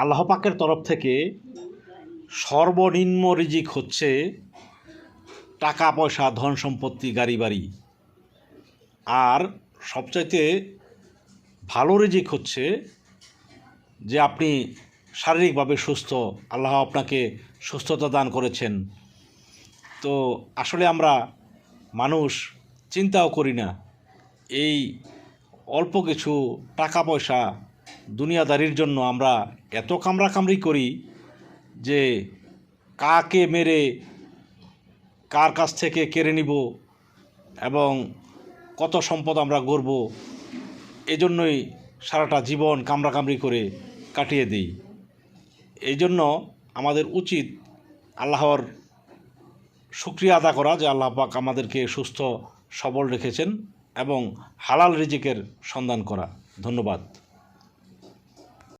আল্লাহ পাকের তরফ থেকে সর্বনিম্ন রিজিক হচ্ছে টাকা পয়সা, ধন সম্পত্তি, গাড়ি বাড়ি। আর সবচাইতে ভালো রিজিক হচ্ছে যে আপনি শারীরিকভাবে সুস্থ, আল্লাহ আপনাকে সুস্থতা দান করেছেন। তো আসলে আমরা মানুষ চিন্তাও করি না এই অল্প কিছু টাকা পয়সা দুনিয়াদারির জন্য আমরা এত কামড়াকামড়ি করি যে কাকে মেরে কার কাছ থেকে কেড়ে নিব এবং কত সম্পদ আমরা গড়ব, এজন্যই সারাটা জীবন কামড়াকামড়ি করে কাটিয়ে দিই। এই জন্য আমাদের উচিত আল্লাহর শুকরিয়া আদা করা যে আল্লাহ পাক আমাদেরকে সুস্থ সবল রেখেছেন এবং হালাল রিজিকের সন্ধান করা। ধন্যবাদ।